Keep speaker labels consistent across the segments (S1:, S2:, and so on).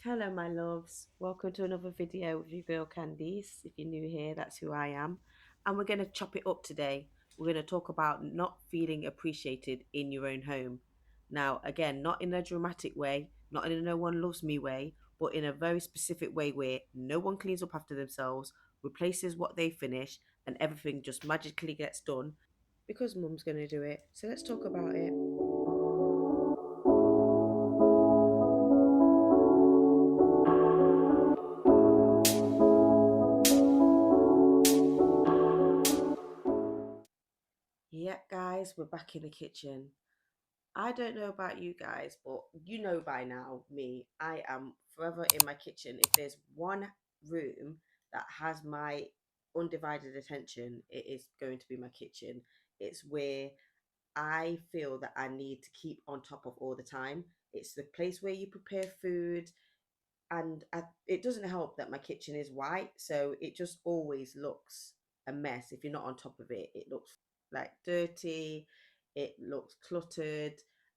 S1: Hello, my loves. Welcome to another video with your girl Candice. If you're new here, that's who I am. And we're going to chop it up today. We're going to talk about not feeling appreciated in your own home. Now, again, not in a dramatic way, not in a no one loves me way, but in a very specific way where no one cleans up after themselves, replaces what they finish, and everything just magically gets done because mum's going to do it. So let's talk about it. Yeah, guys, we're back in the kitchen. I don't know about you guys, but you know by now, me, I am forever in my kitchen. If there's one room that has my undivided attention, it is going to be my kitchen. It's where I feel that I need to keep on top of all the time. It's the place where you prepare food, and it doesn't help that my kitchen is white, so it just always looks a mess. If you're not on top of it, it looks like dirty, it looks cluttered,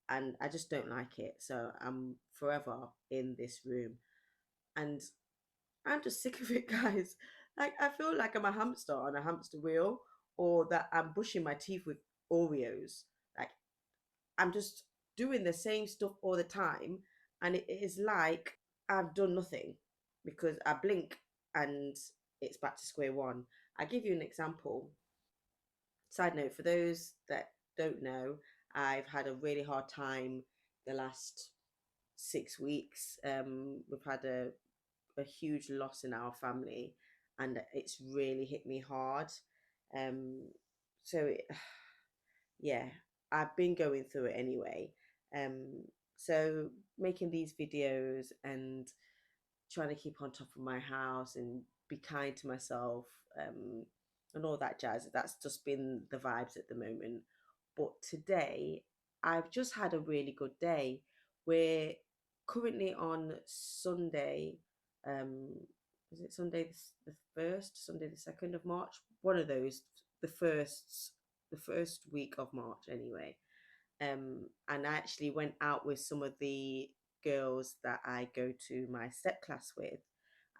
S1: and I just don't like it. So I'm forever in this room, and I'm just sick of it, guys. Like, I feel like I'm a hamster on a hamster wheel, or that I'm brushing my teeth with Oreos. Like, I'm just doing the same stuff all the time, and it is like I've done nothing because I blink and it's back to square one. I give you an example. Side note, for those that don't know, I've had a really hard time the last 6 weeks. We've had a huge loss in our family, and it's really hit me hard. Um, so it, yeah, I've been going through it anyway. Um, so making these videos and trying to keep on top of my house and be kind to myself, and all that jazz. That's just been the vibes at the moment. But today, I've just had a really good day. We're currently on Sunday. Um, is it Sunday the first, Sunday the 2nd of March? One of those, the first, the first week of March, anyway. And I actually went out with some of the girls that I go to my step class with,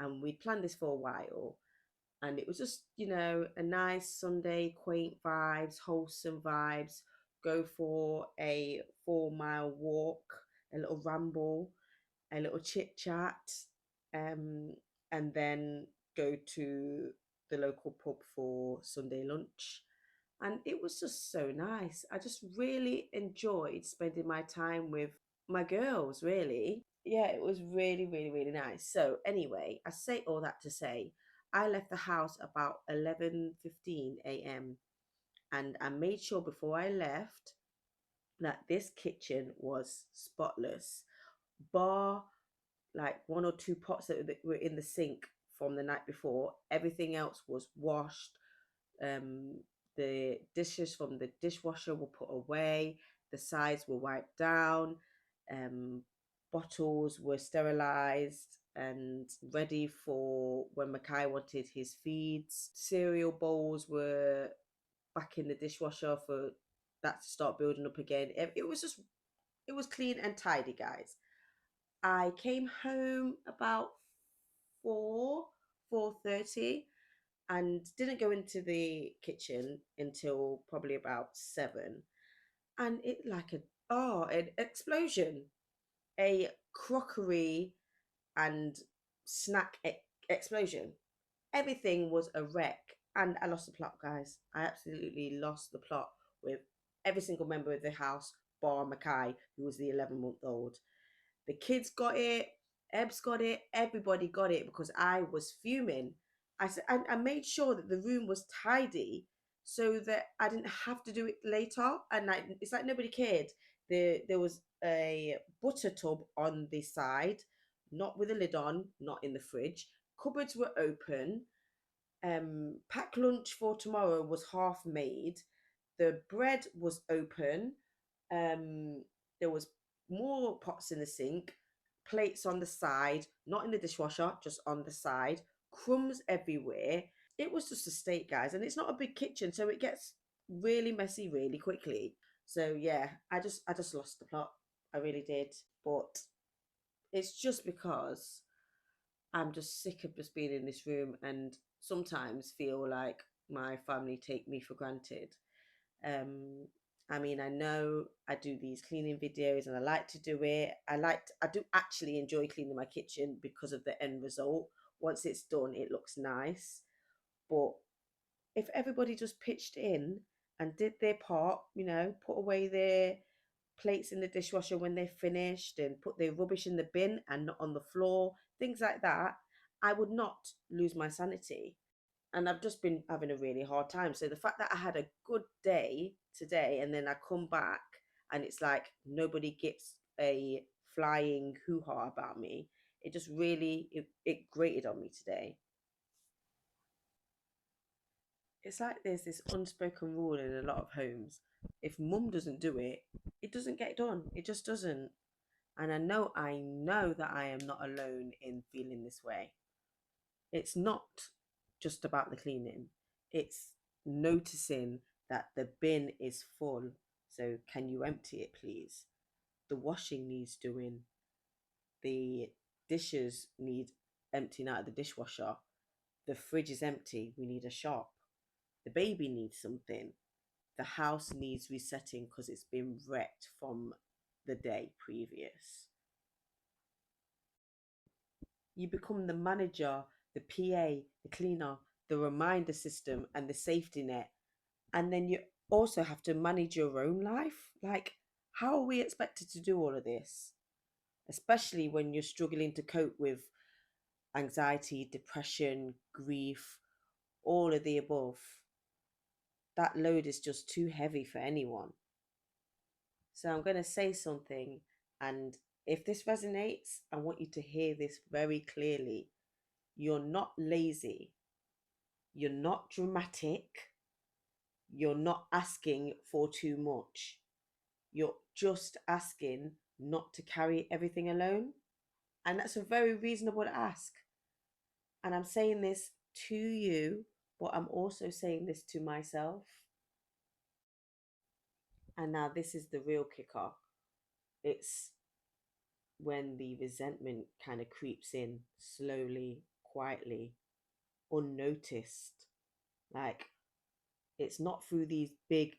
S1: and we planned this for a while. And it was just, a nice Sunday, quaint vibes, wholesome vibes. Go for a 4 mile walk, a little ramble, a little chit chat, um, and then go to the local pub for Sunday lunch. And it was just so nice. I just really enjoyed spending my time with my girls, really. Yeah, it was really, really, really nice. So anyway, I say all that to say I left the house about 11:15 a.m. and I made sure before I left that this kitchen was spotless, bar like one or two pots that were in the sink from the night before. Everything else was washed. um, the dishes from the dishwasher were put away, the sides were wiped down, um, bottles were sterilized and ready for when Mackay wanted his feeds. Cereal bowls were back in the dishwasher for that to start building up again. It was just, it was clean and tidy, guys. I came home about 4, 4:30, and didn't go into the kitchen until probably about 7. And it like an explosion, a crockery and snack explosion. Everything was a wreck, and I lost the plot, guys. I absolutely lost the plot with every single member of the house bar Mackay, who was the 11-month-old. The kids got it, Ebs got it, everybody got it because I was fuming. I made sure that the room was tidy so that I didn't have to do it later. And like, it's like nobody cared. There was a butter tub on the side, not with a lid on, not in the fridge. Cupboards were open. Packed lunch for tomorrow was half made. The bread was open. There was more pots in the sink, plates on the side, not in the dishwasher, just on the side, crumbs everywhere. It was just a state, guys, and it's not a big kitchen, so it gets really messy really quickly. So yeah, I just lost the plot. I really did. But It's just because I'm just sick of just being in this room and sometimes feel like my family take me for granted. Um, I mean, I know I do these cleaning videos and I like to do it. I do actually enjoy cleaning my kitchen because of the end result. Once it's done, it looks nice. But if everybody just pitched in and did their part, put away their plates in the dishwasher when they're finished and put their rubbish in the bin and not on the floor, things like that, I would not lose my sanity. And I've just been having a really hard time. So the fact that I had a good day today and then I come back and it's like nobody gets a flying hoo ha about me, it just really it grated on me today. It's like there's this unspoken rule in a lot of homes. If mum doesn't do it, it doesn't get done. It just doesn't. And I know that I am not alone in feeling this way. It's not just about the cleaning. It's noticing that the bin is full. So can you empty it please? The washing needs doing. The dishes need emptying out of the dishwasher. The fridge is empty. We need a shop. The baby needs something. The house needs resetting because it's been wrecked from the day previous. You become the manager, the PA, the cleaner, the reminder system, and the safety net. And then you also have to manage your own life. Like, how are we expected to do all of this? Especially when you're struggling to cope with anxiety, depression, grief, all of the above. That load is just too heavy for anyone. So I'm going to say something, and if this resonates, I want you to hear this very clearly. You're not lazy, you're not dramatic, you're not asking for too much. You're just asking not to carry everything alone. And that's a very reasonable ask. And I'm saying this to you, but I'm also saying this to myself. And now this is the real kicker. It's when the resentment kind of creeps in slowly, quietly, unnoticed. Like, it's not through these big,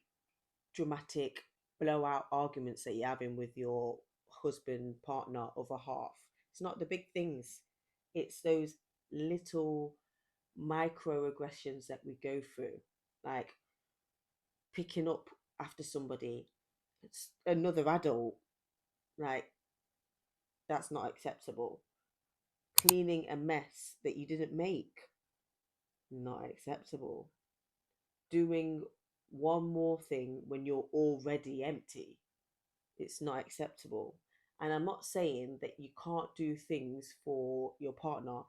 S1: dramatic, blowout arguments that you're having with your husband, partner, other half. It's not the big things, it's those little microaggressions that we go through. Like picking up after somebody, it's another adult. Like, that's not acceptable. Cleaning a mess that you didn't make, not acceptable. Doing one more thing when you're already empty, it's not acceptable. And I'm not saying that you can't do things for your partner,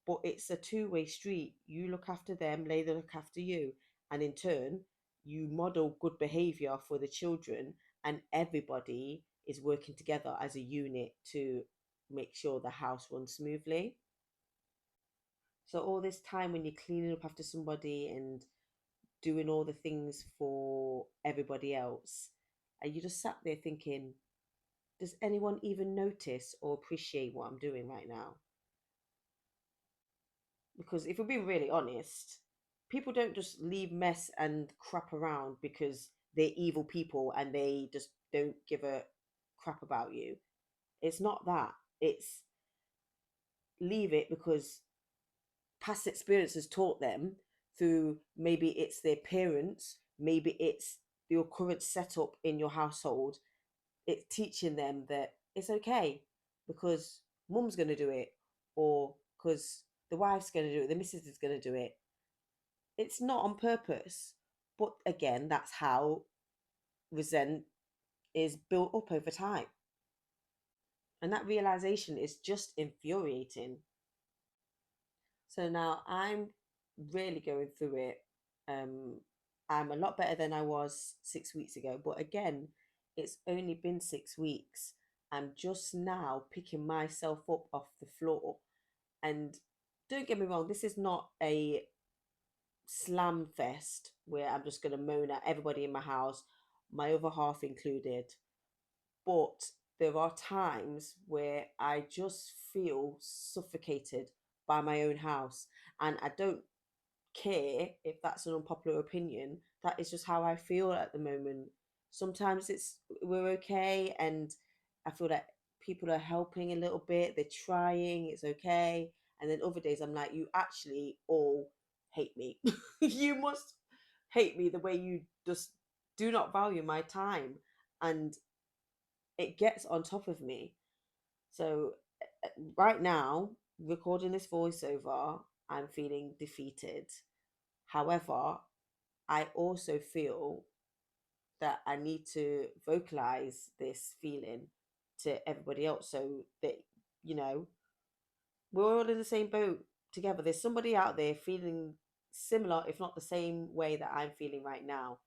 S1: but it's a two-way street. You look after them, they look after you, and in turn you model good behavior for the children, and everybody is working together as a unit to make sure the house runs smoothly. So all this time when you're cleaning up after somebody and doing all the things for everybody else, and you just sat there thinking, does anyone even notice or appreciate what I'm doing right now? Because if we're being really honest, people don't just leave mess and crap around because they're evil people and they just don't give a crap about you. It's not that. It's leave it because past experiences taught them, through maybe it's their parents, maybe it's your current setup in your household. It's teaching them that it's okay because mum's going to do it, or because the wife's going to do it, the missus is going to do it. It's not on purpose. But again, that's how resent is built up over time. And that realization is just infuriating. So now I'm really going through it. Um, I'm a lot better than I was 6 weeks ago. But again, it's only been 6 weeks. I'm just now picking myself up off the floor. And don't get me wrong, this is not a slam fest where I'm just going to moan at everybody in my house, my other half included. But there are times where I just feel suffocated by my own house. And I don't care if that's an unpopular opinion. That is just how I feel at the moment. Sometimes we're okay, and I feel that people are helping a little bit, they're trying, it's okay. And then other days I'm like, you actually all hate me. You must hate me the way you just do not value my time. And it gets on top of me. So right now, recording this voiceover, I'm feeling defeated. However, I also feel that I need to vocalize this feeling to everybody else so that, you know, we're all in the same boat together. There's somebody out there feeling similar, if not the same way that I'm feeling right now.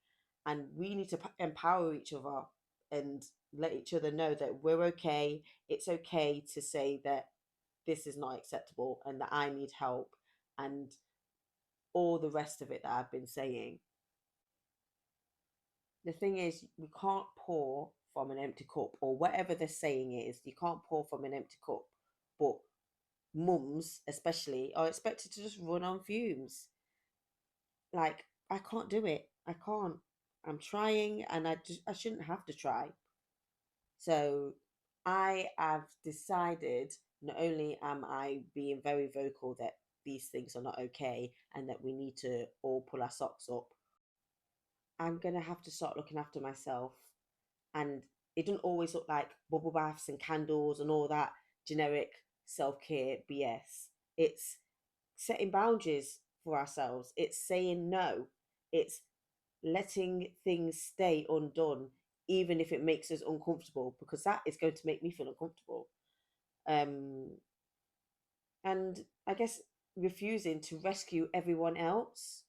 S1: And we need to empower each other and let each other know that we're okay. It's okay to say that this is not acceptable and that I need help and all the rest of it that I've been saying. The thing is, we can't pour from an empty cup, or whatever the saying is, you can't pour from an empty cup. But mums, especially, are expected to just run on fumes. Like, I can't do it. I can't. I'm trying, and I shouldn't have to try. So I have decided, not only am I being very vocal that these things are not okay and that we need to all pull our socks up, I'm gonna have to start looking after myself. And it doesn't always look like bubble baths and candles and all that generic self-care BS. It's setting boundaries for ourselves. It's saying no. It's letting things stay undone, even if it makes us uncomfortable, because that is going to make me feel uncomfortable. Um, and I guess refusing to rescue everyone else.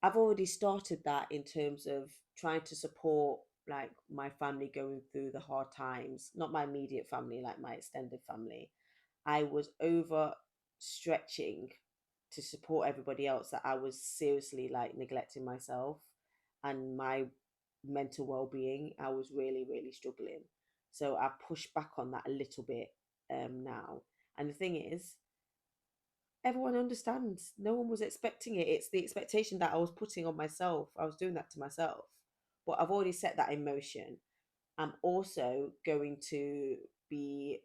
S1: I've already started that in terms of trying to support like my family going through the hard times, not my immediate family, like my extended family. I was over stretching to support everybody else that I was seriously like neglecting myself and my mental well-being. I was really, really struggling. So I pushed back on that a little bit now. And the thing is, everyone understands. No one was expecting it. It's the expectation that I was putting on myself. I was doing that to myself. But I've already set that in motion. I'm also going to be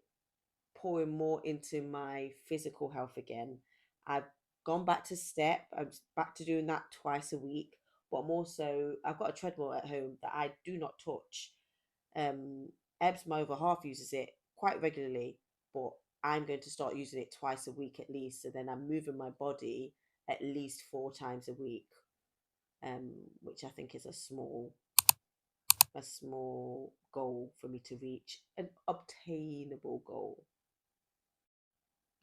S1: pouring more into my physical health again. I've gone back to step. I'm back to doing that twice a week. But I've got a treadmill at home that I do not touch. Um, Ebbs, my other half, uses it quite regularly, but I'm going to start using it twice a week at least. So then I'm moving my body at least 4 times a week, which I think is a small goal for me to reach, an obtainable goal.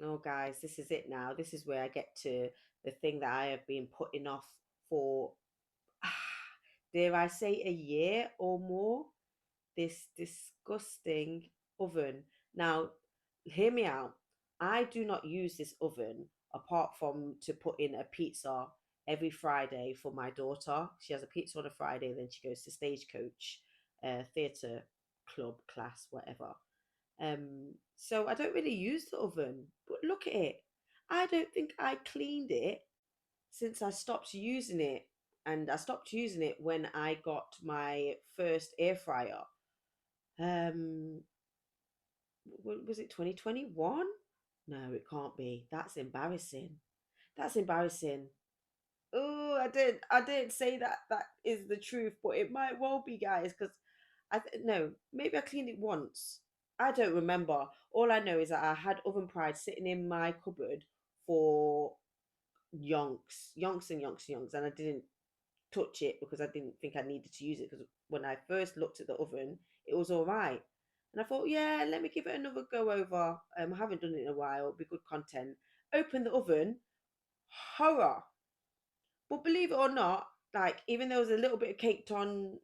S1: Oh, guys, this is it now. This is where I get to the thing that I have been putting off for, dare I say, a year or more. This disgusting oven. Now, hear me out. I do not use this oven apart from to put in a pizza every Friday for my daughter. She has a pizza on a Friday, then she goes to Stagecoach, theatre club class, whatever. So I don't really use the oven, but look at it. I don't think I cleaned it since I stopped using it. And I stopped using it when I got my first air fryer. Um, was it 2021? No, it can't be. That's embarrassing. That's embarrassing. Oh, I didn't say that that is the truth, but it might well be, guys, because no, maybe I cleaned it once. I don't remember. All I know is that I had oven pride sitting in my cupboard for yonks and yonks and yonks, and I didn't touch it because I didn't think I needed to use it. Because when I first looked at the oven, it was all right, and I thought, yeah, let me give it another go over. I haven't done it in a while. It'll be good content. Open the oven, horror. But believe it or not, like even there was a little bit of caked on,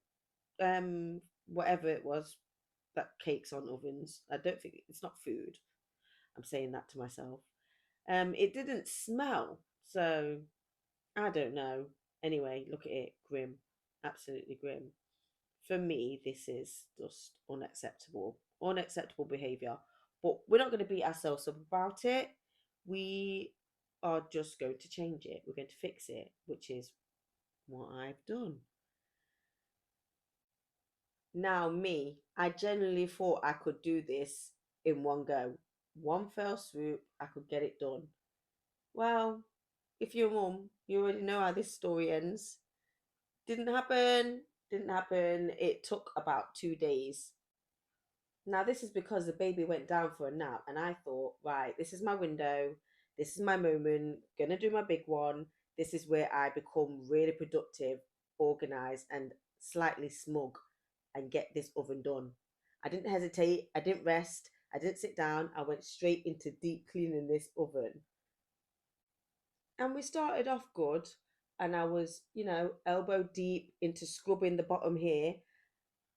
S1: whatever it was that cakes on ovens. I don't think it's not food. I'm saying that to myself. It didn't smell, so I don't know. Anyway, look at it, grim, absolutely grim. For me, this is just unacceptable. unacceptable behavior. But we're not going to beat ourselves up about it. We are just going to change it. We're going to fix it, which is what I've done. Now, me, I genuinely thought I could do this in one go. One fell swoop, I could get it done. Well, if you're a mum, you already know how this story ends. Didn't happen, didn't happen. It took about 2 days. Now, this is because the baby went down for a nap, and I thought, right, this is my window, this is my moment, gonna do my big one. This is where I become really productive, organized, and slightly smug and get this oven done. I didn't hesitate, I didn't rest, I didn't sit down, I went straight into deep cleaning this oven. And we started off good, and I was, elbow deep into scrubbing the bottom here,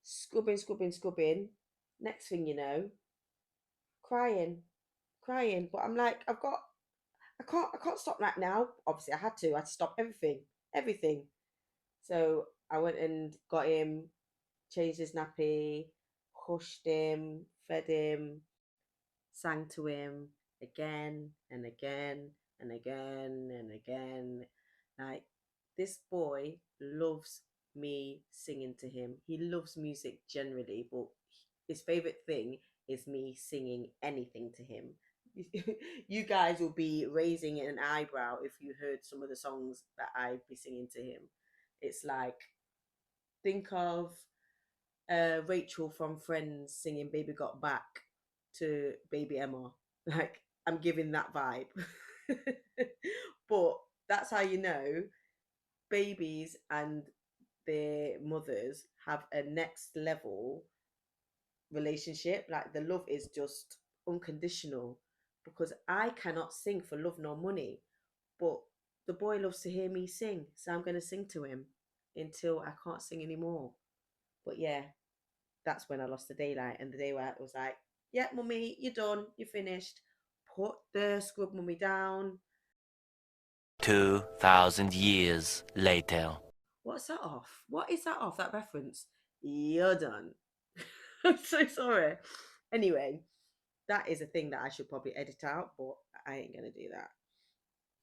S1: scrubbing, scrubbing, scrubbing. Next thing you know, crying, crying. But I'm like, I can't stop right now. Obviously, I had to stop everything, everything. So I went and got him, changed his nappy, hushed him, fed him, sang to him again and again and again and again. Like, this boy loves me singing to him. He loves music generally, but his favorite thing is me singing anything to him. You guys will be raising an eyebrow if you heard some of the songs that I'd be singing to him. It's like, think of Rachel from Friends singing Baby Got Back to Baby Emma. Like, I'm giving that vibe. But that's how you know babies and their mothers have a next level relationship. Like, the love is just unconditional, because I cannot sing for love nor money. But the boy loves to hear me sing, so I'm going to sing to him until I can't sing anymore. But yeah, that's when I lost the daylight. And the daylight was like, yeah, mummy, you're done, you're finished. Put the scrub mummy down.
S2: 2,000 years later.
S1: What's that off? What is that off? That reference? You're done. I'm so sorry. Anyway, that is a thing that I should probably edit out, but I ain't gonna do that.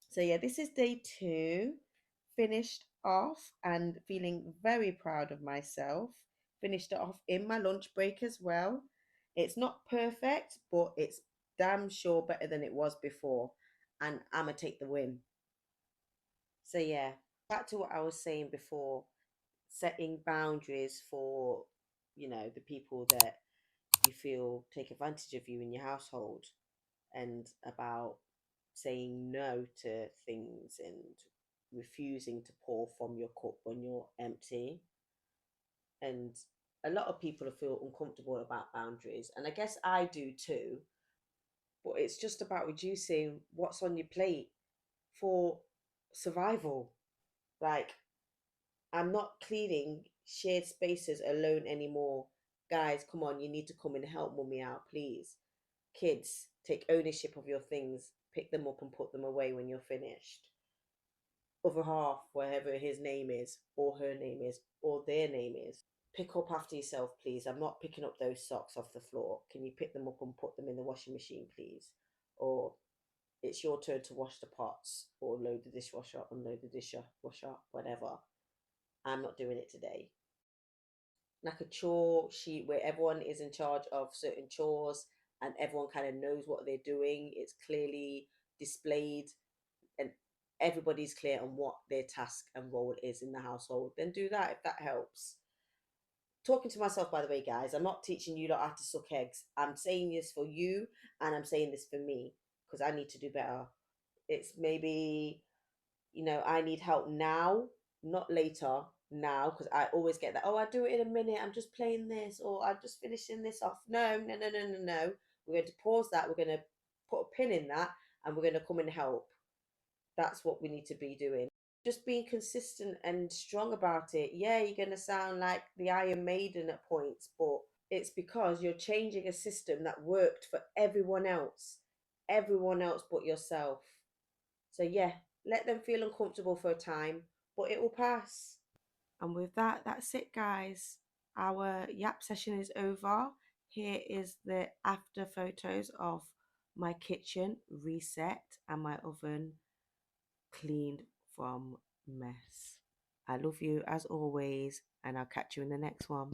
S1: So yeah, this is day two. Finished off and feeling very proud of myself. Finished it off in my lunch break as well. It's not perfect, but it's damn sure better than it was before. And I'ma take the win. So yeah, back to what I was saying before, setting boundaries for, the people that you feel take advantage of you in your household, and about saying no to things and refusing to pour from your cup when you're empty. And a lot of people feel uncomfortable about boundaries, and I guess I do too. But it's just about reducing what's on your plate for survival. Like, I'm not cleaning shared spaces alone anymore. Guys, come on, you need to come and help mummy out, please. Kids, take ownership of your things, pick them up and put them away when you're finished. Other half, whatever his name is, or her name is, or their name is, pick up after yourself, please. I'm not picking up those socks off the floor. Can you pick them up and put them in the washing machine, please? Or it's your turn to wash the pots, or load the dishwasher, unload the dishwasher, whatever. I'm not doing it today. Like a chore sheet where everyone is in charge of certain chores and everyone kind of knows what they're doing. It's clearly displayed, and everybody's clear on what their task and role is in the household. Then do that if that helps. Talking to myself, by the way, guys, I'm not teaching you lot how to suck eggs. I'm saying this for you, and I'm saying this for me, because I need to do better. It's maybe, I need help now, not later, now, because I always get that, oh, I'll do it in a minute, I'm just playing this, or I'm just finishing this off. No, no, no, no, no, no. We're going to pause that. We're going to put a pin in that, and we're going to come and help. That's what we need to be doing. Just being consistent and strong about it. Yeah, you're going to sound like the Iron Maiden at points, but it's because you're changing a system that worked for everyone else but yourself. So yeah, let them feel uncomfortable for a time, but it will pass. And with that, that's it, guys. Our yap session is over. Here is the after photos of my kitchen reset and my oven cleaned from mess. I love you as always, and I'll catch you in the next one.